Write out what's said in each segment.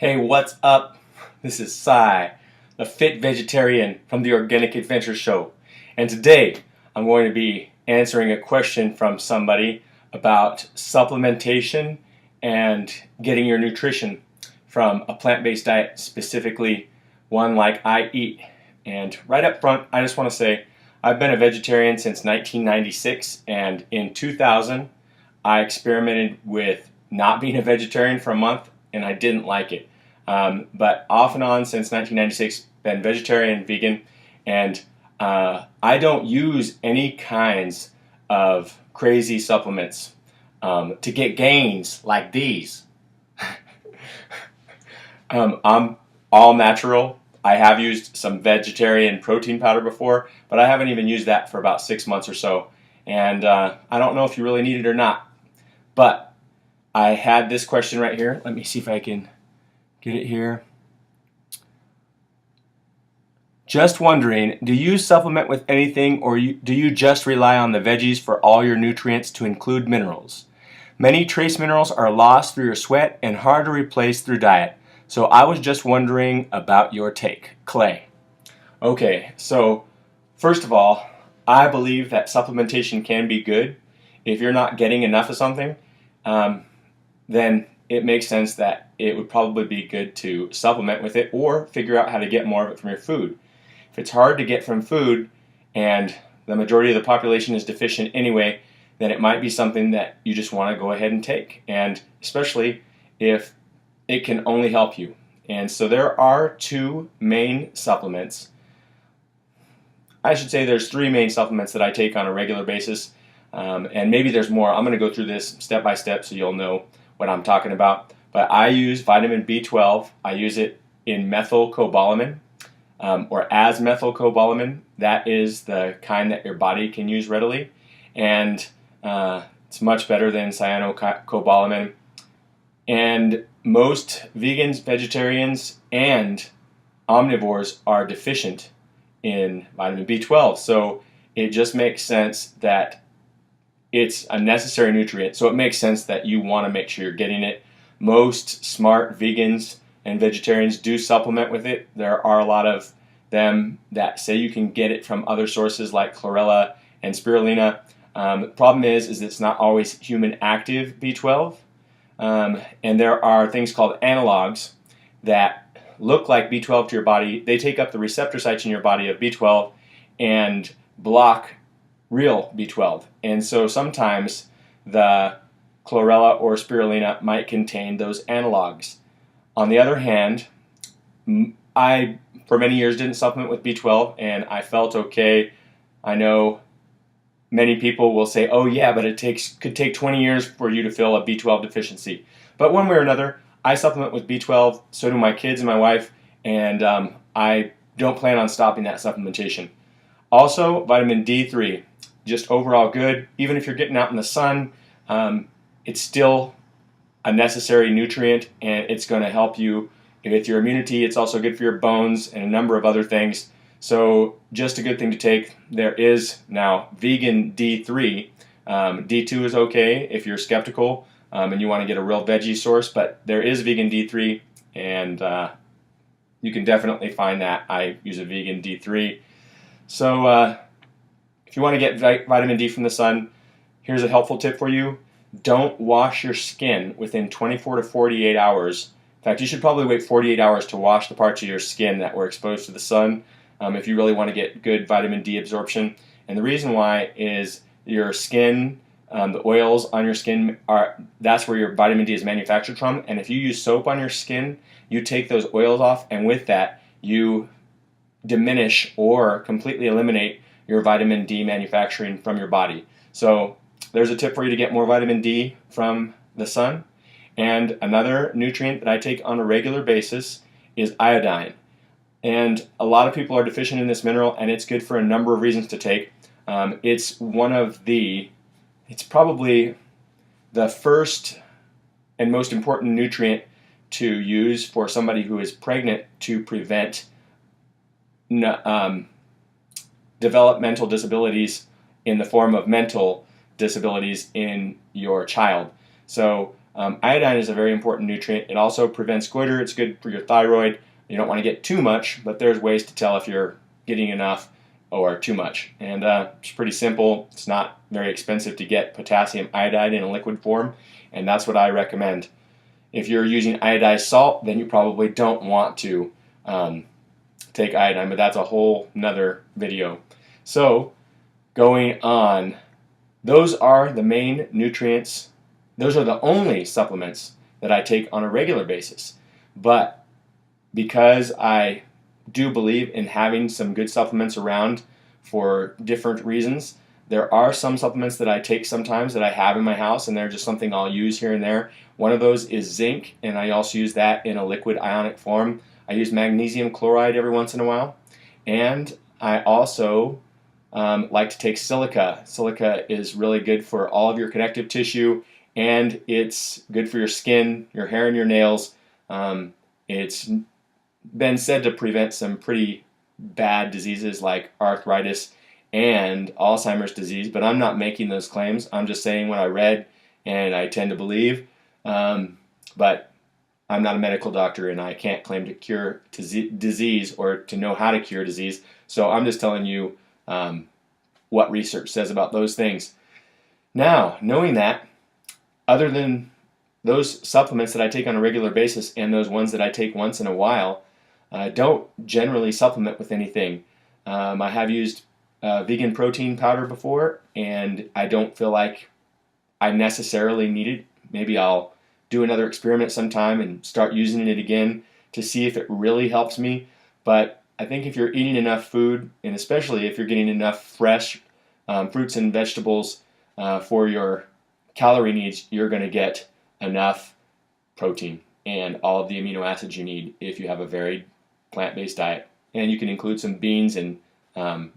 Hey, what's up? This is Cy, the fit vegetarian from the Organic Adventure Show. And today I'm going to be answering a question from somebody about supplementation and getting your nutrition from a plant-based diet, specifically one like I eat. And right up front, I just want to say I've been a vegetarian since 1996, and in 2000 I experimented with not being a vegetarian for a month, and I didn't like it. But off and on since 1996, been vegetarian, vegan, and I don't use any kinds of crazy supplements to get gains like these. I'm all natural. I have used some vegetarian protein powder before, but I haven't even used that for about 6 months or so. And I don't know if you really need it or not. But I had this question right here. Let me see if I can get it here. Just wondering, do you supplement with anything, or do you just rely on the veggies for all your nutrients to include minerals? Many trace minerals are lost through your sweat and hard to replace through diet. So I was just wondering about your take. Clay. Okay, so first of all, I believe that supplementation can be good. If you're not getting enough of something, then it makes sense that it would probably be good to supplement with it or figure out how to get more of it from your food. If it's hard to get from food and the majority of the population is deficient anyway, then it might be something that you just want to go ahead and take, and especially if it can only help you. And so there are two main supplements. I should say there's three main supplements that I take on a regular basis, and maybe there's more. I'm going to go through this step by step so you'll know what I'm talking about. But I use vitamin B12. I use it in methylcobalamin, or as methylcobalamin. That is the kind that your body can use readily, and it's much better than cyanocobalamin. And most vegans, vegetarians, and omnivores are deficient in vitamin B12, so it just makes sense that it's a necessary nutrient, so it makes sense that you want to make sure you're getting it. Most smart vegans and vegetarians do supplement with it. There are a lot of them that say you can get it from other sources like chlorella and spirulina. The problem is it's not always human active B12, and there are things called analogs that look like B12 to your body. They take up the receptor sites in your body of B12 and block real B12. And so sometimes the chlorella or spirulina might contain those analogs. On the other hand, I, for many years, didn't supplement with B12, and I felt okay. I know many people will say, oh yeah, but could take 20 years for you to fill a B12 deficiency. But one way or another, I supplement with B12, so do my kids and my wife, and I don't plan on stopping that supplementation. Also, vitamin D3, just overall good. Even if you're getting out in the sun, it's still a necessary nutrient, and it's going to help you with your immunity. It's also good for your bones and a number of other things. So just a good thing to take. There is now vegan D3. D2 is okay if you're skeptical and you want to get a real veggie source, but there is vegan D3, and you can definitely find that. I use a vegan D3. So if you want to get vitamin D from the sun, here's a helpful tip for you. Don't wash your skin within 24 to 48 hours. In fact, you should probably wait 48 hours to wash the parts of your skin that were exposed to the sun if you really want to get good vitamin D absorption. And the reason why is your skin, the oils on your skin, that's where your vitamin D is manufactured from. And if you use soap on your skin, you take those oils off, and with that, you diminish or completely eliminate your vitamin D manufacturing from your body. So there's a tip for you to get more vitamin D from the sun. And another nutrient that I take on a regular basis is iodine. And a lot of people are deficient in this mineral, and it's good for a number of reasons to take. It's probably the first and most important nutrient to use for somebody who is pregnant to prevent developmental disabilities in the form of mental disabilities in your child. So Iodine is a very important nutrient. It also prevents goiter. It's good for your thyroid. You don't want to get too much, but there's ways to tell if you're getting enough or too much. And it's pretty simple. It's not very expensive to get potassium iodide in a liquid form, and that's what I recommend. If you're using iodized salt, then you probably don't want to take iodine, but that's a whole nother video. So, going on, those are the main nutrients. Those are the only supplements that I take on a regular basis. But because I do believe in having some good supplements around for different reasons, there are some supplements that I take sometimes that I have in my house, and they're just something I'll use here and there. One of those is zinc, and I also use that in a liquid ionic form. I use magnesium chloride every once in a while, and I also like to take silica. Silica is really good for all of your connective tissue, and it's good for your skin, your hair, and your nails. It's been said to prevent some pretty bad diseases like arthritis and Alzheimer's disease, but I'm not making those claims. I'm just saying what I read and I tend to believe. But I'm not a medical doctor, and I can't claim to cure disease or to know how to cure disease. So I'm just telling you what research says about those things. Now, knowing that, other than those supplements that I take on a regular basis and those ones that I take once in a while, I don't generally supplement with anything. I have used vegan protein powder before, and I don't feel like I necessarily need it. Maybe I'll do another experiment sometime and start using it again to see if it really helps me. But I think if you're eating enough food, and especially if you're getting enough fresh fruits and vegetables for your calorie needs, you're going to get enough protein and all of the amino acids you need if you have a varied plant-based diet. And you can include some beans and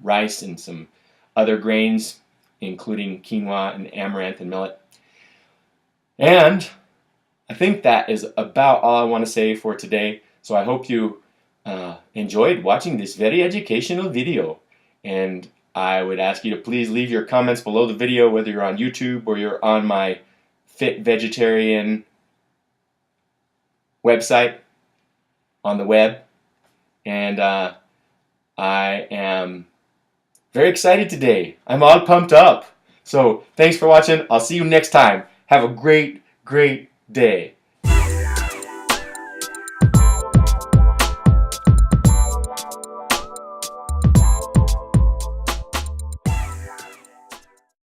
rice and some other grains, including quinoa and amaranth and millet. And I think that is about all I want to say for today. So I hope you enjoyed watching this very educational video. And I would ask you to please leave your comments below the video, whether you're on YouTube or you're on my Fit Vegetarian website on the web. And I am very excited today. I'm all pumped up. So thanks for watching. I'll see you next time. Have a great, great day.